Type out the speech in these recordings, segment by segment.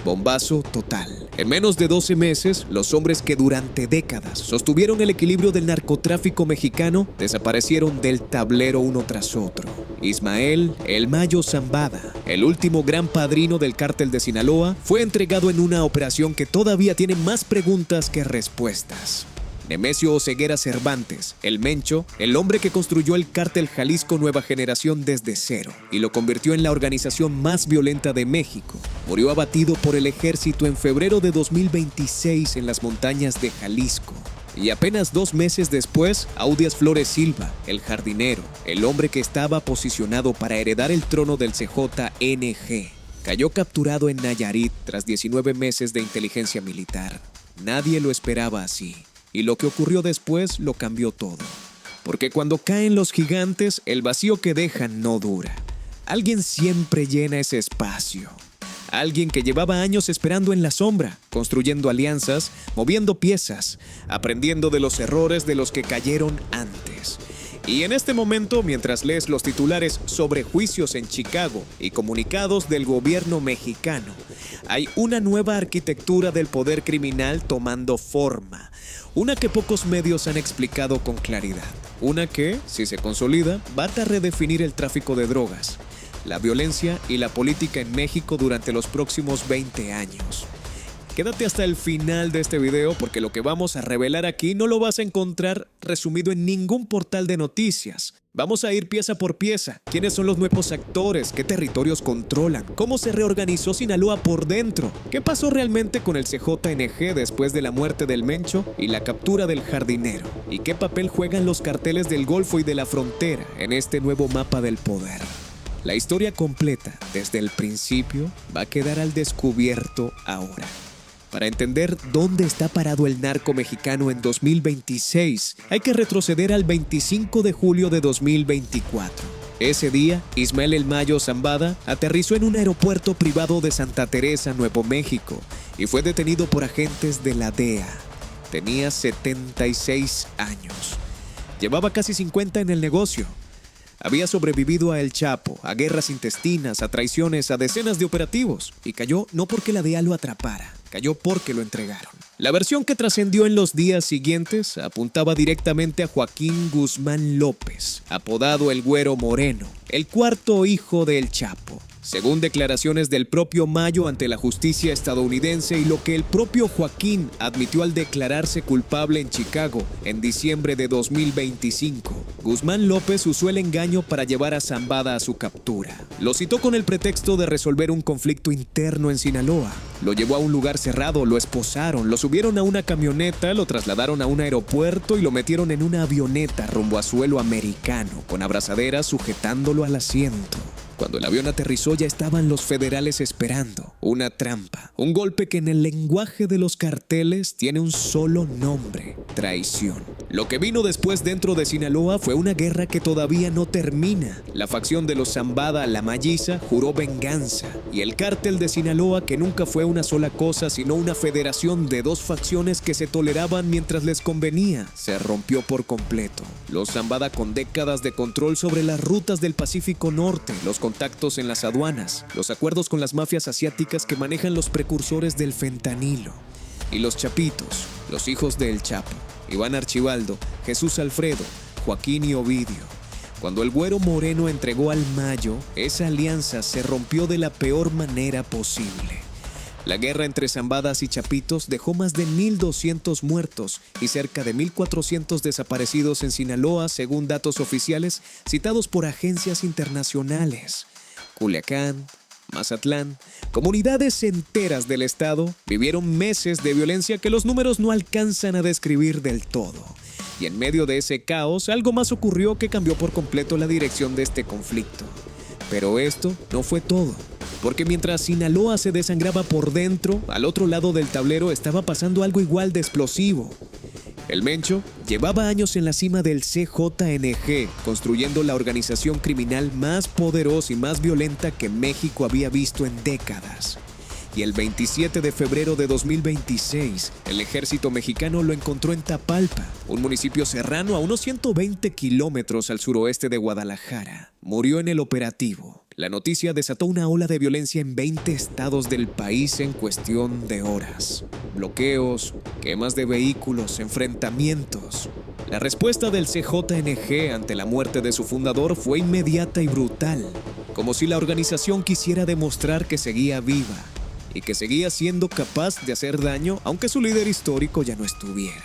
Bombazo total. En menos de 12 meses, los hombres que durante décadas sostuvieron el equilibrio del narcotráfico mexicano desaparecieron del tablero uno tras otro. Ismael El Mayo Zambada, el último gran padrino del cártel de Sinaloa, fue entregado en una operación que todavía tiene más preguntas que respuestas. Nemesio Oseguera Cervantes, el Mencho, el hombre que construyó el cártel Jalisco Nueva Generación desde cero y lo convirtió en la organización más violenta de México, murió abatido por el ejército en febrero de 2026 en las montañas de Jalisco. Y apenas 2 meses después, Audias Flores Silva, el jardinero, el hombre que estaba posicionado para heredar el trono del CJNG, cayó capturado en Nayarit tras 19 meses de inteligencia militar. Nadie lo esperaba así. Y lo que ocurrió después lo cambió todo. Porque cuando caen los gigantes, el vacío que dejan no dura. Alguien siempre llena ese espacio. Alguien que llevaba años esperando en la sombra, construyendo alianzas, moviendo piezas, aprendiendo de los errores de los que cayeron antes. Y en este momento, mientras lees los titulares sobre juicios en Chicago y comunicados del gobierno mexicano, hay una nueva arquitectura del poder criminal tomando forma. Una que pocos medios han explicado con claridad. Una que, si se consolida, va a redefinir el tráfico de drogas, la violencia y la política en México durante los próximos 20 años. Quédate hasta el final de este video porque lo que vamos a revelar aquí no lo vas a encontrar resumido en ningún portal de noticias. Vamos a ir pieza por pieza. ¿Quiénes son los nuevos actores? ¿Qué territorios controlan? ¿Cómo se reorganizó Sinaloa por dentro? ¿Qué pasó realmente con el CJNG después de la muerte del Mencho y la captura del jardinero? ¿Y qué papel juegan los carteles del Golfo y de la frontera en este nuevo mapa del poder? La historia completa, desde el principio, va a quedar al descubierto ahora. Para entender dónde está parado el narco mexicano en 2026, hay que retroceder al 25 de julio de 2024. Ese día, Ismael El Mayo Zambada aterrizó en un aeropuerto privado de Santa Teresa, Nuevo México, y fue detenido por agentes de la DEA. Tenía 76 años. Llevaba casi 50 en el negocio. Había sobrevivido a El Chapo, a guerras intestinas, a traiciones, a decenas de operativos, y cayó no porque la DEA lo atrapara. Cayó porque lo entregaron. La versión que trascendió en los días siguientes apuntaba directamente a Joaquín Guzmán López, apodado el Güero Moreno, el cuarto hijo del Chapo. Según declaraciones del propio Mayo ante la justicia estadounidense y lo que el propio Joaquín admitió al declararse culpable en Chicago en diciembre de 2025, Guzmán López usó el engaño para llevar a Zambada a su captura. Lo citó con el pretexto de resolver un conflicto interno en Sinaloa. Lo llevó a un lugar cerrado, lo esposaron, lo subieron a una camioneta, lo trasladaron a un aeropuerto y lo metieron en una avioneta rumbo a suelo americano, con abrazaderas sujetándolo al asiento. Cuando el avión aterrizó ya estaban los federales esperando. Una trampa, un golpe que en el lenguaje de los carteles tiene un solo nombre: traición. Lo que vino después dentro de Sinaloa fue una guerra que todavía no termina. La facción de los Zambada, la Malliza, juró venganza. Y el cártel de Sinaloa, que nunca fue una sola cosa sino una federación de 2 facciones que se toleraban mientras les convenía, se rompió por completo. Los Zambada, con décadas de control sobre las rutas del Pacífico Norte, los contactos en las aduanas, los acuerdos con las mafias asiáticas que manejan los precursores del fentanilo. Y los Chapitos, los hijos de El Chapo, Iván Archibaldo, Jesús Alfredo, Joaquín y Ovidio. Cuando el Güero Moreno entregó al Mayo, esa alianza se rompió de la peor manera posible. La guerra entre Zambadas y Chapitos dejó más de 1,200 muertos y cerca de 1,400 desaparecidos en Sinaloa, según datos oficiales citados por agencias internacionales. Culiacán, Mazatlán, comunidades enteras del estado vivieron meses de violencia que los números no alcanzan a describir del todo. Y en medio de ese caos, algo más ocurrió que cambió por completo la dirección de este conflicto. Pero esto no fue todo. Porque mientras Sinaloa se desangraba por dentro, al otro lado del tablero estaba pasando algo igual de explosivo. El Mencho llevaba años en la cima del CJNG, construyendo la organización criminal más poderosa y más violenta que México había visto en décadas. Y el 27 de febrero de 2026, el ejército mexicano lo encontró en Tapalpa, un municipio serrano a unos 120 kilómetros al suroeste de Guadalajara. Murió en el operativo. La noticia desató una ola de violencia en 20 estados del país en cuestión de horas. Bloqueos, quemas de vehículos, enfrentamientos. La respuesta del CJNG ante la muerte de su fundador fue inmediata y brutal, como si la organización quisiera demostrar que seguía viva y que seguía siendo capaz de hacer daño aunque su líder histórico ya no estuviera.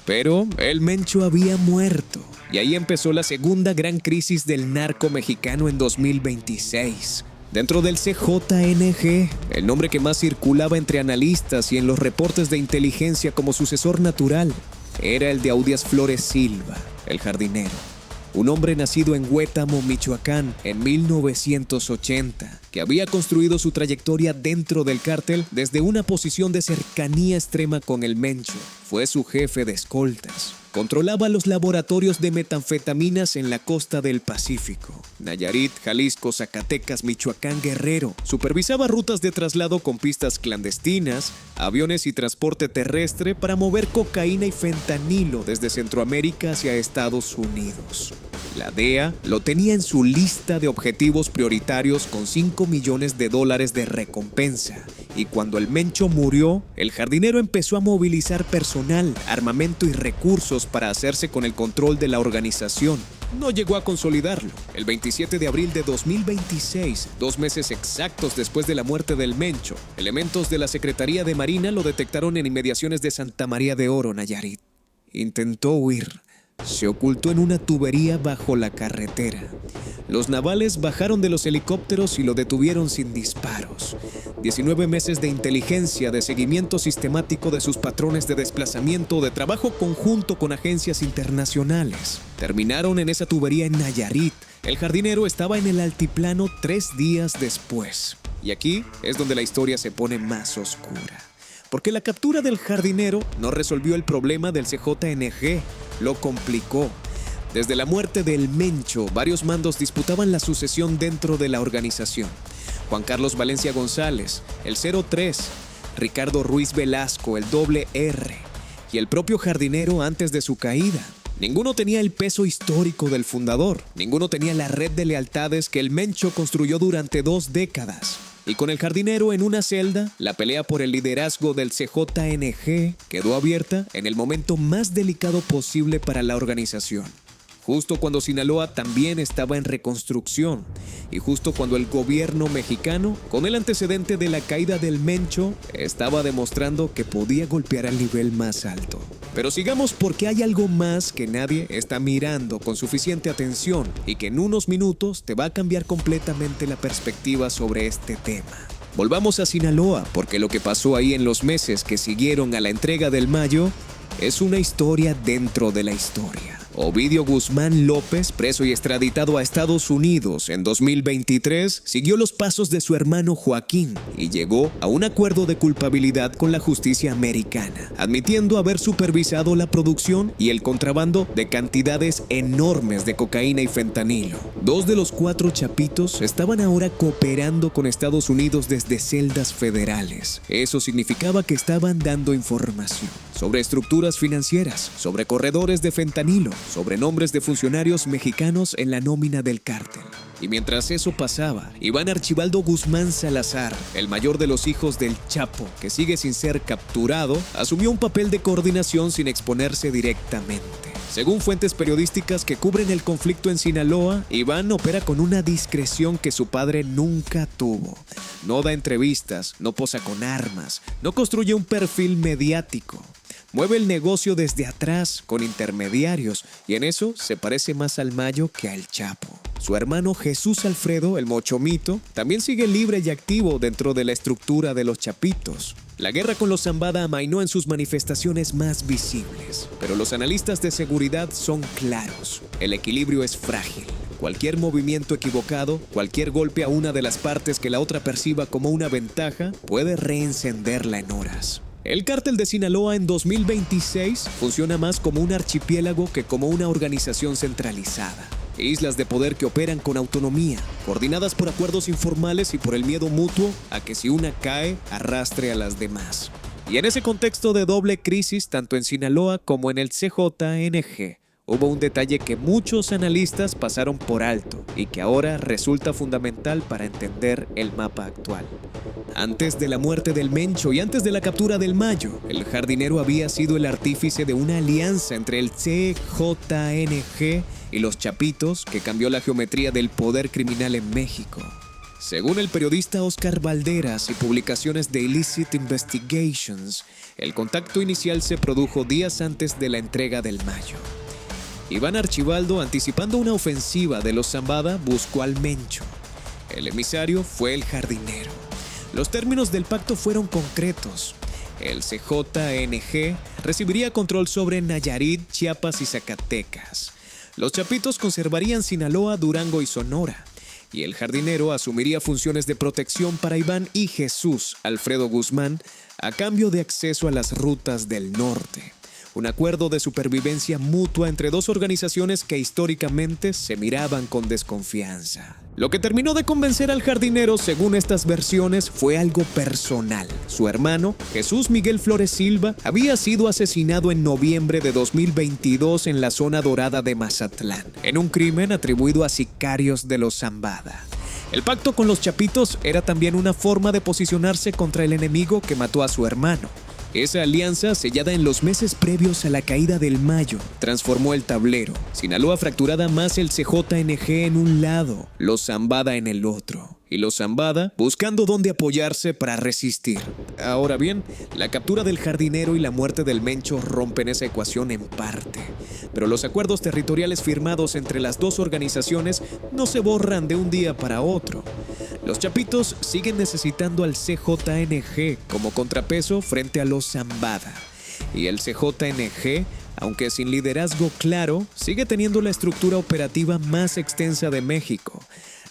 Pero el Mencho había muerto, y ahí empezó la segunda gran crisis del narco mexicano en 2026. Dentro del CJNG, el nombre que más circulaba entre analistas y en los reportes de inteligencia como sucesor natural era el de Audias Flores Silva, el jardinero. Un hombre nacido en Huétamo, Michoacán, en 1980, que había construido su trayectoria dentro del cártel desde una posición de cercanía extrema con el Mencho. Fue su jefe de escoltas. Controlaba los laboratorios de metanfetaminas en la costa del Pacífico. Nayarit, Jalisco, Zacatecas, Michoacán, Guerrero. Supervisaba rutas de traslado con pistas clandestinas, aviones y transporte terrestre para mover cocaína y fentanilo desde Centroamérica hacia Estados Unidos. La DEA lo tenía en su lista de objetivos prioritarios con $5 millones de recompensa. Y cuando el Mencho murió, el jardinero empezó a movilizar personal, armamento y recursos para hacerse con el control de la organización. No llegó a consolidarlo. El 27 de abril de 2026, 2 meses exactos después de la muerte del Mencho, elementos de la Secretaría de Marina lo detectaron en inmediaciones de Santa María de Oro, Nayarit. Intentó huir. Se ocultó en una tubería bajo la carretera. Los navales bajaron de los helicópteros y lo detuvieron sin disparos. 19 meses de inteligencia, de seguimiento sistemático de sus patrones de desplazamiento, de trabajo conjunto con agencias internacionales. Terminaron en esa tubería en Nayarit. El jardinero estaba en el altiplano 3 días después. Y aquí es donde la historia se pone más oscura. Porque la captura del jardinero no resolvió el problema del CJNG, lo complicó. Desde la muerte del Mencho, varios mandos disputaban la sucesión dentro de la organización. Juan Carlos Valencia González, el 03, Ricardo Ruiz Velasco, el R, y el propio jardinero antes de su caída. Ninguno tenía el peso histórico del fundador, ninguno tenía la red de lealtades que el Mencho construyó durante 2 décadas. Y con el jardinero en una celda, la pelea por el liderazgo del CJNG quedó abierta en el momento más delicado posible para la organización. Justo cuando Sinaloa también estaba en reconstrucción y justo cuando el gobierno mexicano, con el antecedente de la caída del Mencho, estaba demostrando que podía golpear al nivel más alto. Pero sigamos porque hay algo más que nadie está mirando con suficiente atención y que en unos minutos te va a cambiar completamente la perspectiva sobre este tema. Volvamos a Sinaloa porque lo que pasó ahí en los meses que siguieron a la entrega del Mayo es una historia dentro de la historia. Ovidio Guzmán López, preso y extraditado a Estados Unidos en 2023, siguió los pasos de su hermano Joaquín y llegó a un acuerdo de culpabilidad con la justicia americana, admitiendo haber supervisado la producción y el contrabando de cantidades enormes de cocaína y fentanilo. 2 de los 4 chapitos estaban ahora cooperando con Estados Unidos desde celdas federales. Eso significaba que estaban dando información sobre estructuras financieras, sobre corredores de fentanilo, sobre nombres de funcionarios mexicanos en la nómina del cártel. Y mientras eso pasaba, Iván Archibaldo Guzmán Salazar, el mayor de los hijos del Chapo, que sigue sin ser capturado, asumió un papel de coordinación sin exponerse directamente. Según fuentes periodísticas que cubren el conflicto en Sinaloa, Iván opera con una discreción que su padre nunca tuvo. No da entrevistas, no posa con armas, no construye un perfil mediático. Mueve el negocio desde atrás, con intermediarios, y en eso se parece más al Mayo que al Chapo. Su hermano Jesús Alfredo, el Mochomito, también sigue libre y activo dentro de la estructura de los Chapitos. La guerra con los Zambada amainó en sus manifestaciones más visibles, pero los analistas de seguridad son claros. El equilibrio es frágil. Cualquier movimiento equivocado, cualquier golpe a una de las partes que la otra perciba como una ventaja, puede reencenderla en horas. El cártel de Sinaloa en 2026 funciona más como un archipiélago que como una organización centralizada. Islas de poder que operan con autonomía, coordinadas por acuerdos informales y por el miedo mutuo a que si una cae, arrastre a las demás. Y en ese contexto de doble crisis, tanto en Sinaloa como en el CJNG, hubo un detalle que muchos analistas pasaron por alto y que ahora resulta fundamental para entender el mapa actual. Antes de la muerte del Mencho y antes de la captura del Mayo, el jardinero había sido el artífice de una alianza entre el CJNG y los Chapitos que cambió la geometría del poder criminal en México. Según el periodista Oscar Valderas y publicaciones de Illicit Investigations, el contacto inicial se produjo días antes de la entrega del Mayo. Iván Archibaldo, anticipando una ofensiva de los Zambada, buscó al Mencho. El emisario fue el jardinero. Los términos del pacto fueron concretos. El CJNG recibiría control sobre Nayarit, Chiapas y Zacatecas. Los Chapitos conservarían Sinaloa, Durango y Sonora. Y el jardinero asumiría funciones de protección para Iván y Jesús Alfredo Guzmán a cambio de acceso a las rutas del norte. Un acuerdo de supervivencia mutua entre dos organizaciones que históricamente se miraban con desconfianza. Lo que terminó de convencer al jardinero, según estas versiones, fue algo personal. Su hermano, Jesús Miguel Flores Silva, había sido asesinado en noviembre de 2022 en la zona dorada de Mazatlán, en un crimen atribuido a sicarios de los Zambada. El pacto con los Chapitos era también una forma de posicionarse contra el enemigo que mató a su hermano. Esa alianza, sellada en los meses previos a la caída del Mayo, transformó el tablero. Sinaloa fracturada más el CJNG en un lado, los Zambada en el otro. Y los Zambada buscando dónde apoyarse para resistir. Ahora bien, la captura del jardinero y la muerte del Mencho rompen esa ecuación en parte. Pero los acuerdos territoriales firmados entre las dos organizaciones no se borran de un día para otro. Los Chapitos siguen necesitando al CJNG como contrapeso frente a los Zambada. Y el CJNG, aunque sin liderazgo claro, sigue teniendo la estructura operativa más extensa de México.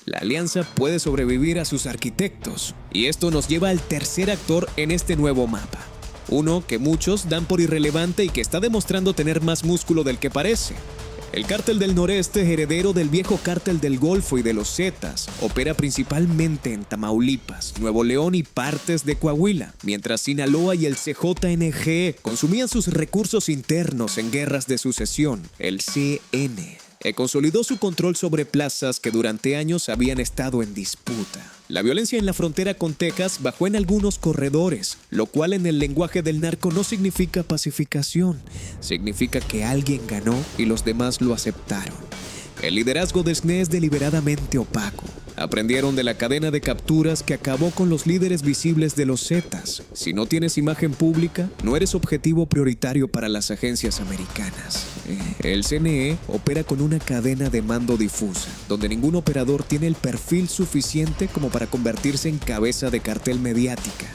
La alianza puede sobrevivir a sus arquitectos. Y esto nos lleva al tercer actor en este nuevo mapa. Uno que muchos dan por irrelevante y que está demostrando tener más músculo del que parece. El Cártel del Noreste, heredero del viejo Cártel del Golfo y de los Zetas, opera principalmente en Tamaulipas, Nuevo León y partes de Coahuila, mientras Sinaloa y el CJNG consumían sus recursos internos en guerras de sucesión. El CN consolidó su control sobre plazas que durante años habían estado en disputa. La violencia en la frontera con Texas bajó en algunos corredores, lo cual en el lenguaje del narco no significa pacificación, significa que alguien ganó y los demás lo aceptaron. El liderazgo de SNE es deliberadamente opaco. Aprendieron de la cadena de capturas que acabó con los líderes visibles de los Zetas. Si no tienes imagen pública, no eres objetivo prioritario para las agencias americanas. El CNE opera con una cadena de mando difusa, donde ningún operador tiene el perfil suficiente como para convertirse en cabeza de cartel mediática.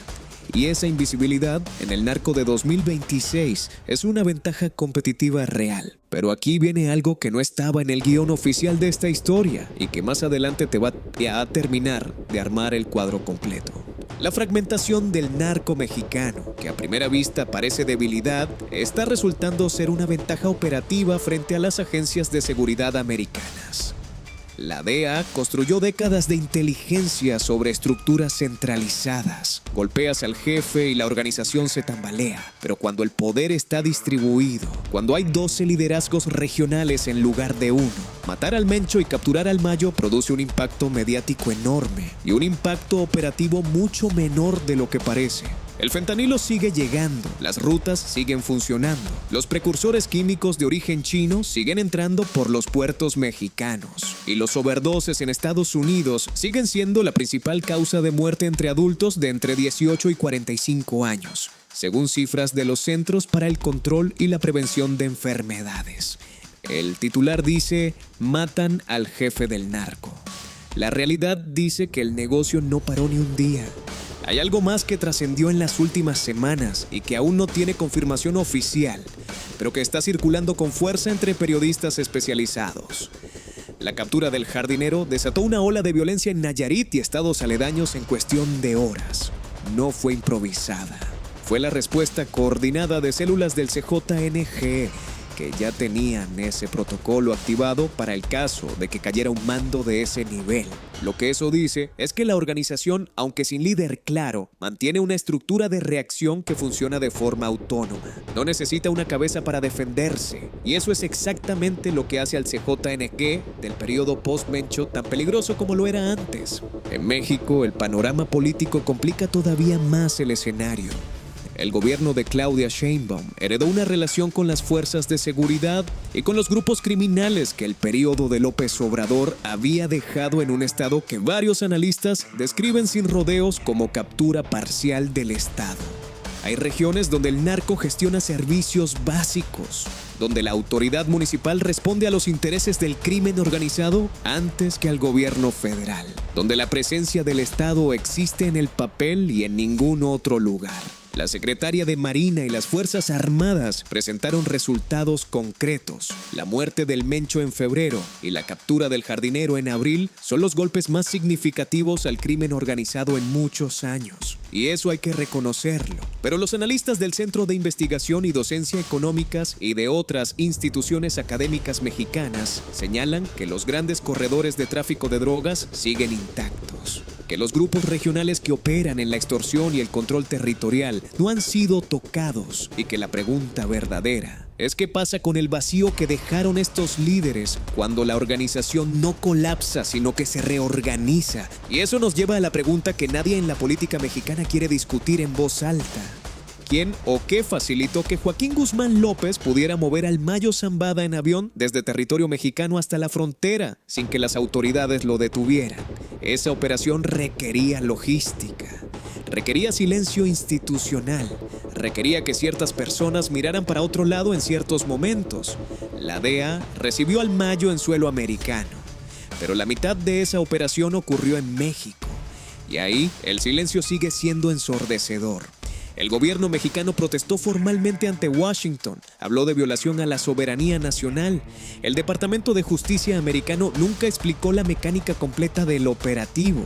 Y esa invisibilidad en el narco de 2026 es una ventaja competitiva real. Pero aquí viene algo que no estaba en el guión oficial de esta historia y que más adelante te va a terminar de armar el cuadro completo. La fragmentación del narco mexicano, que a primera vista parece debilidad, está resultando ser una ventaja operativa frente a las agencias de seguridad americanas. La DEA construyó décadas de inteligencia sobre estructuras centralizadas. Golpeas al jefe y la organización se tambalea. Pero cuando el poder está distribuido, cuando hay 12 liderazgos regionales en lugar de uno, matar al Mencho y capturar al Mayo produce un impacto mediático enorme y un impacto operativo mucho menor de lo que parece. El fentanilo sigue llegando, las rutas siguen funcionando, los precursores químicos de origen chino siguen entrando por los puertos mexicanos y los overdoses en Estados Unidos siguen siendo la principal causa de muerte entre adultos de entre 18 y 45 años, según cifras de los Centros para el Control y la Prevención de Enfermedades. El titular dice: matan al jefe del narco. La realidad dice que el negocio no paró ni un día. Hay algo más que trascendió en las últimas semanas y que aún no tiene confirmación oficial, pero que está circulando con fuerza entre periodistas especializados. La captura del jardinero desató una ola de violencia en Nayarit y estados aledaños en cuestión de horas. No fue improvisada. Fue la respuesta coordinada de células del CJNG que ya tenían ese protocolo activado para el caso de que cayera un mando de ese nivel. Lo que eso dice es que la organización, aunque sin líder claro, mantiene una estructura de reacción que funciona de forma autónoma. No necesita una cabeza para defenderse, y eso es exactamente lo que hace al CJNG del periodo post-Mencho tan peligroso como lo era antes. En México, el panorama político complica todavía más el escenario. El gobierno de Claudia Sheinbaum heredó una relación con las fuerzas de seguridad y con los grupos criminales que el periodo de López Obrador había dejado en un estado que varios analistas describen sin rodeos como captura parcial del Estado. Hay regiones donde el narco gestiona servicios básicos, donde la autoridad municipal responde a los intereses del crimen organizado antes que al gobierno federal, donde la presencia del Estado existe en el papel y en ningún otro lugar. La secretaria de Marina y las Fuerzas Armadas presentaron resultados concretos. La muerte del Mencho en febrero y la captura del jardinero en abril son los golpes más significativos al crimen organizado en muchos años. Y eso hay que reconocerlo. Pero los analistas del Centro de Investigación y Docencia Económicas y de otras instituciones académicas mexicanas señalan que los grandes corredores de tráfico de drogas siguen intactos, que los grupos regionales que operan en la extorsión y el control territorial no han sido tocados y que la pregunta verdadera es qué pasa con el vacío que dejaron estos líderes cuando la organización no colapsa, sino que se reorganiza. Y eso nos lleva a la pregunta que nadie en la política mexicana quiere discutir en voz alta. ¿Quién o qué facilitó que Joaquín Guzmán López pudiera mover al Mayo Zambada en avión desde territorio mexicano hasta la frontera sin que las autoridades lo detuvieran? Esa operación requería logística, requería silencio institucional, requería que ciertas personas miraran para otro lado en ciertos momentos. La DEA recibió al Mayo en suelo americano, pero la mitad de esa operación ocurrió en México, y ahí el silencio sigue siendo ensordecedor. El gobierno mexicano protestó formalmente ante Washington, habló de violación a la soberanía nacional. El Departamento de Justicia americano nunca explicó la mecánica completa del operativo.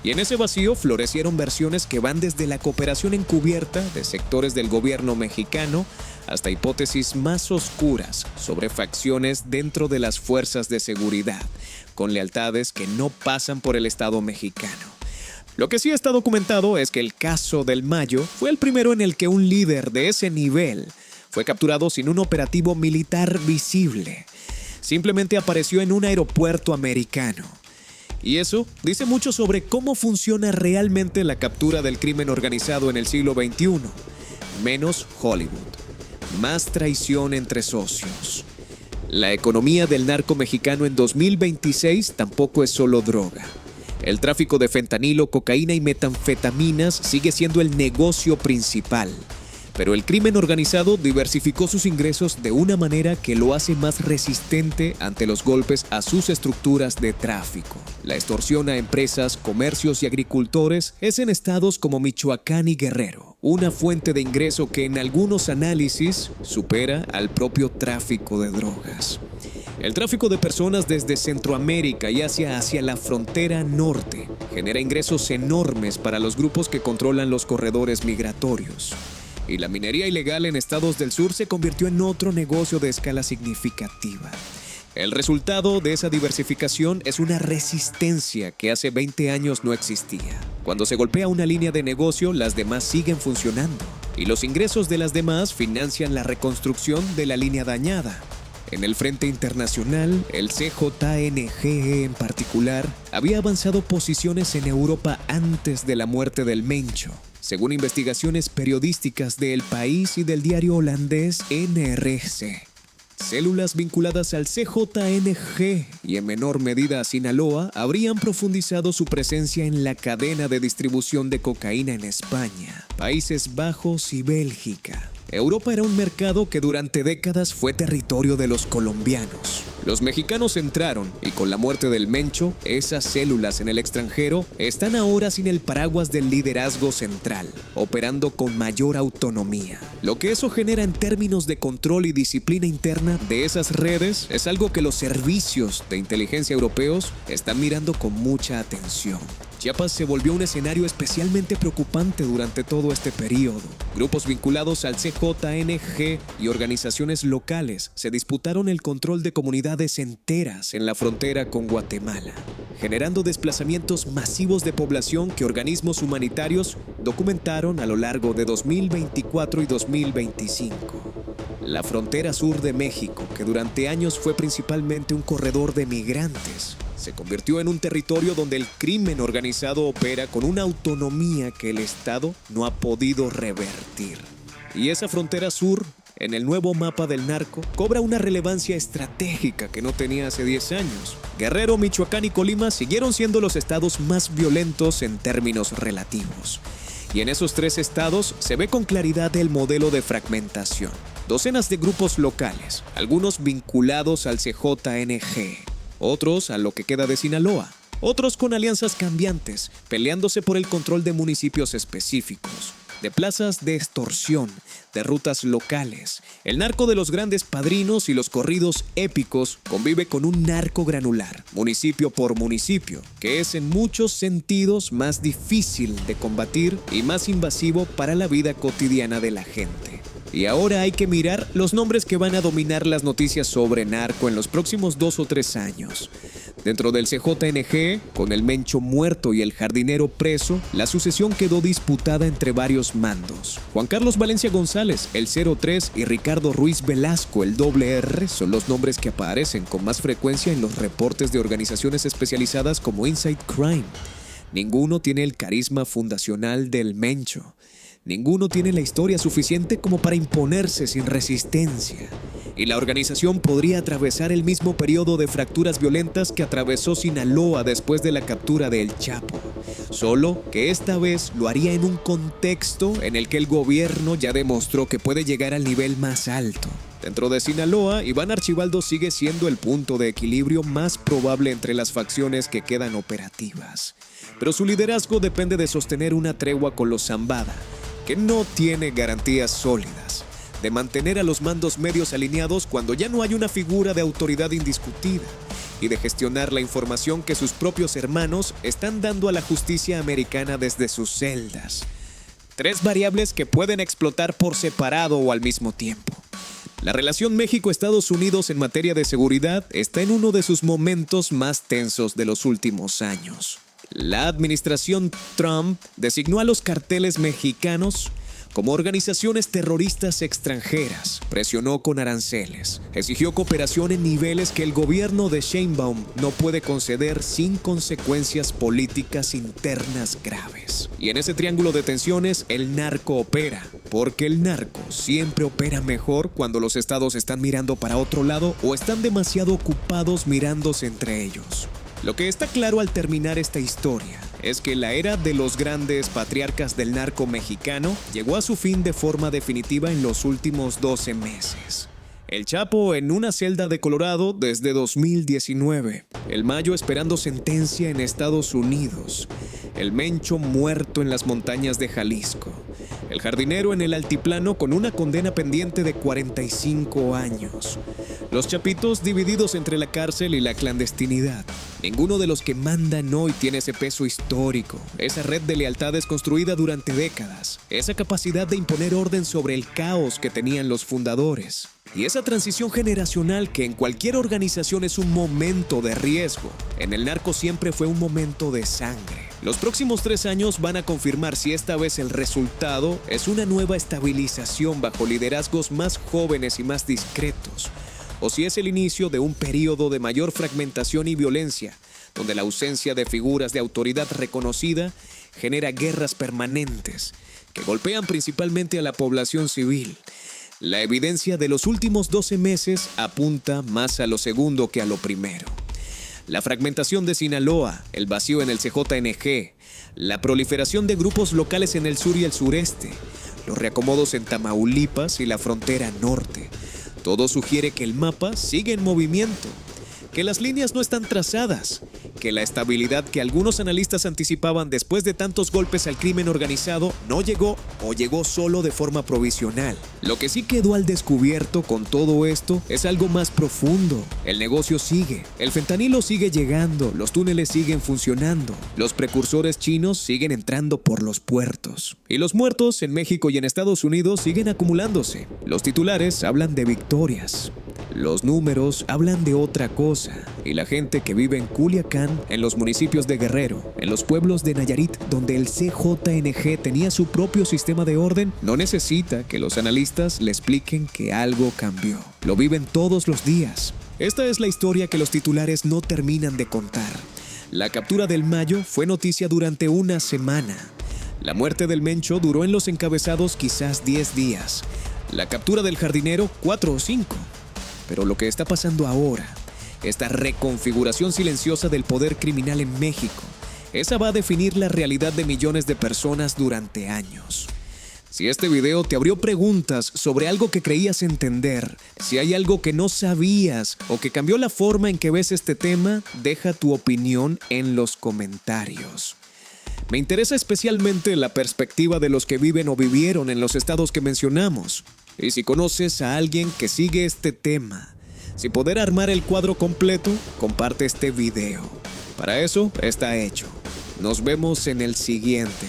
Y en ese vacío florecieron versiones que van desde la cooperación encubierta de sectores del gobierno mexicano hasta hipótesis más oscuras sobre facciones dentro de las fuerzas de seguridad, con lealtades que no pasan por el Estado mexicano. Lo que sí está documentado es que el caso del Mayo fue el primero en el que un líder de ese nivel fue capturado sin un operativo militar visible. Simplemente apareció en un aeropuerto americano. Y eso dice mucho sobre cómo funciona realmente la captura del crimen organizado en el siglo XXI. Menos Hollywood, más traición entre socios. La economía del narco mexicano en 2026 tampoco es solo droga. El tráfico de fentanilo, cocaína y metanfetaminas sigue siendo el negocio principal. Pero el crimen organizado diversificó sus ingresos de una manera que lo hace más resistente ante los golpes a sus estructuras de tráfico. La extorsión a empresas, comercios y agricultores es en estados como Michoacán y Guerrero, una fuente de ingreso que en algunos análisis supera al propio tráfico de drogas. El tráfico de personas desde Centroamérica y hacia la frontera norte genera ingresos enormes para los grupos que controlan los corredores migratorios. Y la minería ilegal en estados del sur se convirtió en otro negocio de escala significativa. El resultado de esa diversificación es una resistencia que hace 20 años no existía. Cuando se golpea una línea de negocio, las demás siguen funcionando, y los ingresos de las demás financian la reconstrucción de la línea dañada. En el frente internacional, el CJNG en particular había avanzado posiciones en Europa antes de la muerte del Mencho, según investigaciones periodísticas de El País y del diario holandés NRC. Células vinculadas al CJNG y en menor medida a Sinaloa habrían profundizado su presencia en la cadena de distribución de cocaína en España, Países Bajos y Bélgica. Europa era un mercado que durante décadas fue territorio de los colombianos. Los mexicanos entraron y con la muerte del Mencho, esas células en el extranjero están ahora sin el paraguas del liderazgo central, operando con mayor autonomía. Lo que eso genera en términos de control y disciplina interna de esas redes es algo que los servicios de inteligencia europeos están mirando con mucha atención. Chiapas se volvió un escenario especialmente preocupante durante todo este periodo. Grupos vinculados al CJNG y organizaciones locales se disputaron el control de comunidades enteras en la frontera con Guatemala, generando desplazamientos masivos de población que organismos humanitarios documentaron a lo largo de 2024 y 2025. La frontera sur de México, que durante años fue principalmente un corredor de migrantes, se convirtió en un territorio donde el crimen organizado opera con una autonomía que el Estado no ha podido revertir. Y esa frontera sur, en el nuevo mapa del narco, cobra una relevancia estratégica que no tenía hace 10 años. Guerrero, Michoacán y Colima siguieron siendo los estados más violentos en términos relativos. Y en esos 3 estados se ve con claridad el modelo de fragmentación. Docenas de grupos locales, algunos vinculados al CJNG, otros a lo que queda de Sinaloa, otros con alianzas cambiantes, peleándose por el control de municipios específicos, de plazas de extorsión, de rutas locales. El narco de los grandes padrinos y los corridos épicos convive con un narco granular, municipio por municipio, que es en muchos sentidos más difícil de combatir y más invasivo para la vida cotidiana de la gente. Y ahora hay que mirar los nombres que van a dominar las noticias sobre narco en los próximos 2 o 3 años. Dentro del CJNG, con el Mencho muerto y el jardinero preso, la sucesión quedó disputada entre varios mandos. Juan Carlos Valencia González, el 03, y Ricardo Ruiz Velasco, el R, son los nombres que aparecen con más frecuencia en los reportes de organizaciones especializadas como Inside Crime. Ninguno tiene el carisma fundacional del Mencho. Ninguno tiene la historia suficiente como para imponerse sin resistencia. Y la organización podría atravesar el mismo periodo de fracturas violentas que atravesó Sinaloa después de la captura de El Chapo. Solo que esta vez lo haría en un contexto en el que el gobierno ya demostró que puede llegar al nivel más alto. Dentro de Sinaloa, Iván Archibaldo sigue siendo el punto de equilibrio más probable entre las facciones que quedan operativas. Pero su liderazgo depende de sostener una tregua con los Zambada, que no tiene garantías sólidas, de mantener a los mandos medios alineados cuando ya no hay una figura de autoridad indiscutida, y de gestionar la información que sus propios hermanos están dando a la justicia americana desde sus celdas. 3 variables que pueden explotar por separado o al mismo tiempo. La relación México-Estados Unidos en materia de seguridad está en uno de sus momentos más tensos de los últimos años. La administración Trump designó a los carteles mexicanos como organizaciones terroristas extranjeras, presionó con aranceles, exigió cooperación en niveles que el gobierno de Sheinbaum no puede conceder sin consecuencias políticas internas graves. Y en ese triángulo de tensiones, el narco opera, porque el narco siempre opera mejor cuando los estados están mirando para otro lado o están demasiado ocupados mirándose entre ellos. Lo que está claro al terminar esta historia es que la era de los grandes patriarcas del narco mexicano llegó a su fin de forma definitiva en los últimos 12 meses. El Chapo en una celda de Colorado desde 2019, el Mayo esperando sentencia en Estados Unidos, el Mencho muerto en las montañas de Jalisco, el jardinero en el altiplano con una condena pendiente de 45 años, los chapitos divididos entre la cárcel y la clandestinidad. Ninguno de los que mandan hoy tiene ese peso histórico, esa red de lealtades construida durante décadas, esa capacidad de imponer orden sobre el caos que tenían los fundadores. Y esa transición generacional que en cualquier organización es un momento de riesgo, en el narco siempre fue un momento de sangre. Los próximos 3 años van a confirmar si esta vez el resultado es una nueva estabilización bajo liderazgos más jóvenes y más discretos, o si es el inicio de un periodo de mayor fragmentación y violencia, donde la ausencia de figuras de autoridad reconocida genera guerras permanentes que golpean principalmente a la población civil. La evidencia de los últimos 12 meses apunta más a lo segundo que a lo primero. La fragmentación de Sinaloa, el vacío en el CJNG, la proliferación de grupos locales en el sur y el sureste, los reacomodos en Tamaulipas y la frontera norte. Todo sugiere que el mapa sigue en movimiento, que las líneas no están trazadas que la estabilidad que algunos analistas anticipaban después de tantos golpes al crimen organizado no llegó o llegó solo de forma provisional. Lo que sí quedó al descubierto con todo esto es algo más profundo. El negocio sigue, el fentanilo sigue llegando, los túneles siguen funcionando, los precursores chinos siguen entrando por los puertos y los muertos en México y en Estados Unidos siguen acumulándose. Los titulares hablan de victorias. Los números hablan de otra cosa, y la gente que vive en Culiacán, en los municipios de Guerrero, en los pueblos de Nayarit, donde el CJNG tenía su propio sistema de orden, no necesita que los analistas le expliquen que algo cambió. Lo viven todos los días. Esta es la historia que los titulares no terminan de contar. La captura del Mayo fue noticia durante una semana. La muerte del Mencho duró en los encabezados quizás 10 días. La captura del jardinero 4 o 5. Pero lo que está pasando ahora, esta reconfiguración silenciosa del poder criminal en México, esa va a definir la realidad de millones de personas durante años. Si este video te abrió preguntas sobre algo que creías entender, si hay algo que no sabías o que cambió la forma en que ves este tema, deja tu opinión en los comentarios. Me interesa especialmente la perspectiva de los que viven o vivieron en los estados que mencionamos. Y si conoces a alguien que sigue este tema, sin poder armar el cuadro completo, comparte este video. Para eso está hecho. Nos vemos en el siguiente.